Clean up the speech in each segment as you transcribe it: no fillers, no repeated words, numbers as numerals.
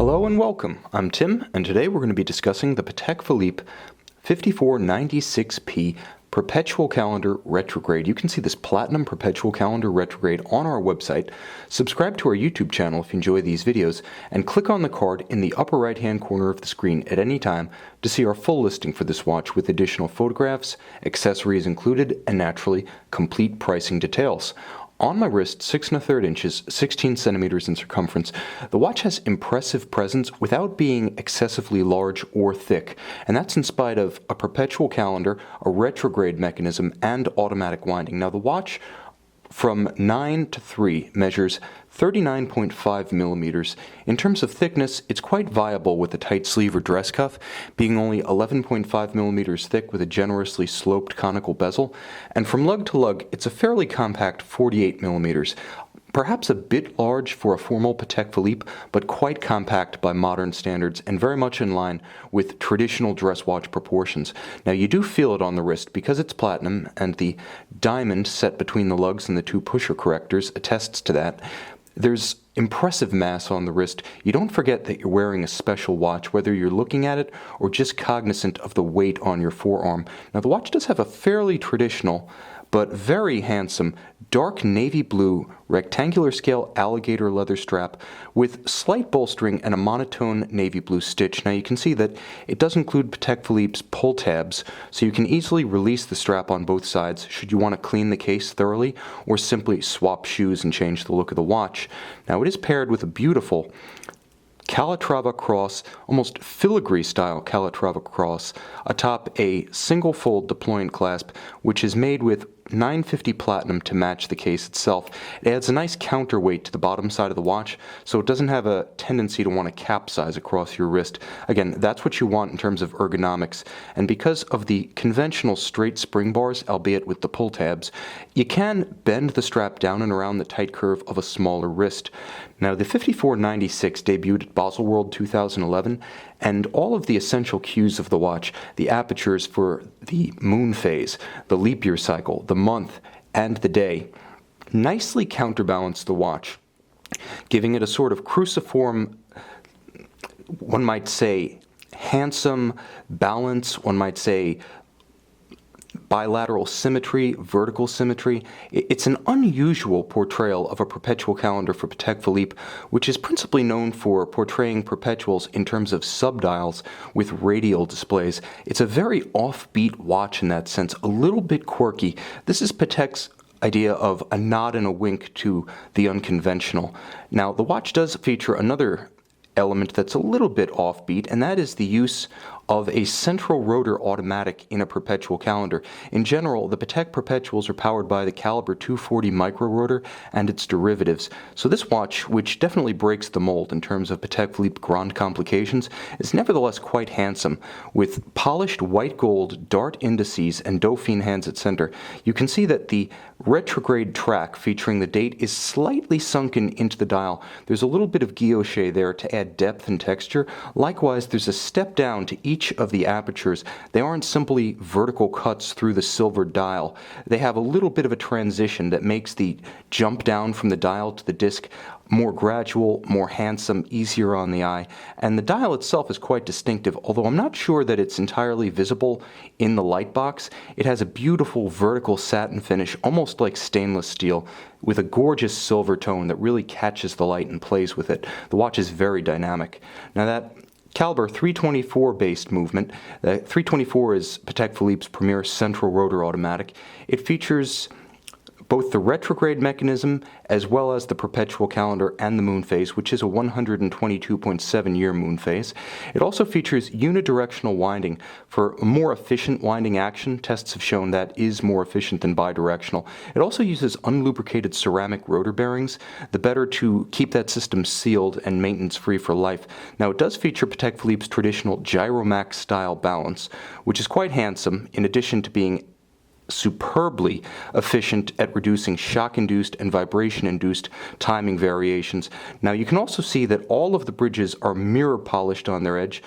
Hello and welcome. I'm Tim, and today we're going to be discussing the Patek Philippe 5496P Perpetual Calendar Retrograde. You can see this Platinum Perpetual Calendar Retrograde on our website. Subscribe to our YouTube channel if you enjoy these videos, and click on the card in the upper right-hand corner of the screen at any time to see our full listing for this watch with additional photographs, accessories included, and naturally, complete pricing details. On my wrist, 6 1/3 inches, 16 centimeters in circumference, the watch has impressive presence without being excessively large or thick, and that's in spite of a perpetual calendar, a retrograde mechanism, and automatic winding. Now the watch from 9 to 3 measures 39.5 millimeters. In terms of thickness, it's quite viable with a tight sleeve or dress cuff, being only 11.5 millimeters thick with a generously sloped conical bezel. And from lug to lug, it's a fairly compact 48 millimeters. Perhaps a bit large for a formal Patek Philippe, but quite compact by modern standards and very much in line with traditional dress watch proportions. Now you do feel it on the wrist because it's platinum, and the diamond set between the lugs and the two pusher correctors attests to that. There's impressive mass on the wrist. You don't forget that you're wearing a special watch, whether you're looking at it or just cognizant of the weight on your forearm. Now the watch does have a fairly traditional but very handsome dark navy blue rectangular scale alligator leather strap with slight bolstering and a monotone navy blue stitch. Now you can see that it does include Patek Philippe's pull tabs, so you can easily release the strap on both sides should you want to clean the case thoroughly or simply swap shoes and change the look of the watch. Now it is paired with a beautiful Calatrava cross, almost filigree style Calatrava cross, atop a single fold deployant clasp, which is made with 950 platinum to match the case itself. It adds a nice counterweight to the bottom side of the watch, so it doesn't have a tendency to want to capsize across your wrist. Again, that's what you want in terms of ergonomics, and because of the conventional straight spring bars, albeit with the pull tabs, you can bend the strap down and around the tight curve of a smaller wrist. Now, the 5496 debuted at Baselworld 2011, and all of the essential cues of the watch, the apertures for the moon phase, the leap year cycle, the month, and the day, nicely counterbalance the watch, giving it a sort of cruciform, one might say, handsome balance, one might say bilateral symmetry, vertical symmetry. It's an unusual portrayal of a perpetual calendar for Patek Philippe, which is principally known for portraying perpetuals in terms of subdials with radial displays. It's a very offbeat watch in that sense, a little bit quirky. This is Patek's idea of a nod and a wink to the unconventional. Now, the watch does feature another element that's a little bit offbeat, and that is the use of a central rotor automatic in a perpetual calendar. In general, the Patek Perpetuals are powered by the caliber 240 micro rotor and its derivatives. So this watch, which definitely breaks the mold in terms of Patek Philippe Grand complications, is nevertheless quite handsome, with polished white gold dart indices and Dauphine hands at center. You can see that the retrograde track featuring the date is slightly sunken into the dial. There's a little bit of guilloche there to add depth and texture. Likewise, there's a step down to each of the apertures. They aren't simply vertical cuts through the silver dial. They have a little bit of a transition that makes the jump down from the dial to the disc more gradual, more handsome, easier on the eye. And the dial itself is quite distinctive, although I'm not sure that it's entirely visible in the light box. It has a beautiful vertical satin finish, almost like stainless steel, with a gorgeous silver tone that really catches the light and plays with it. The watch is very dynamic. Now that caliber 324 based movement, the 324 is Patek Philippe's premier central rotor automatic. It features both the retrograde mechanism as well as the perpetual calendar and the moon phase, which is a 122.7-year moon phase. It also features unidirectional winding for a more efficient winding action. Tests have shown that is more efficient than bidirectional. It also uses unlubricated ceramic rotor bearings, the better to keep that system sealed and maintenance-free for life. Now, it does feature Patek Philippe's traditional Gyromax style balance, which is quite handsome, in addition to being superbly efficient at reducing shock-induced and vibration-induced timing variations. Now you can also see that all of the bridges are mirror polished on their edge.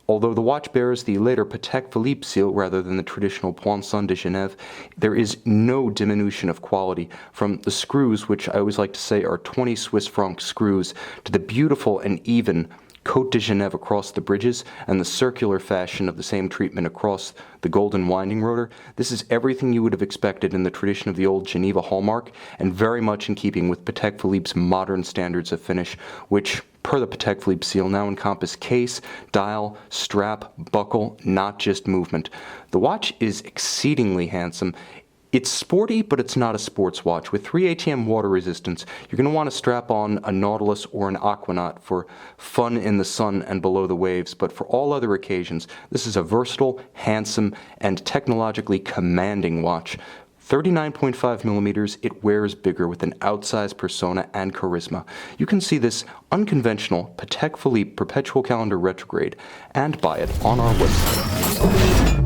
Although the watch bears the later Patek Philippe seal rather than the traditional Poinçon de Genève, there is no diminution of quality, from the screws, which I always like to say are 20 Swiss franc screws, to the beautiful and even Côte de Genève across the bridges and the circular fashion of the same treatment across the golden winding rotor. This is everything you would have expected in the tradition of the old Geneva hallmark, and very much in keeping with Patek Philippe's modern standards of finish, which, per the Patek Philippe seal, now encompass case, dial, strap, buckle, not just movement. The watch is exceedingly handsome. It's sporty, but it's not a sports watch. With 3 ATM water resistance, you're going to want to strap on a Nautilus or an Aquanaut for fun in the sun and below the waves, but for all other occasions, this is a versatile, handsome, and technologically commanding watch. 39.5 millimeters, it wears bigger with an outsized persona and charisma. You can see this unconventional Patek Philippe Perpetual Calendar Retrograde and buy it on our website.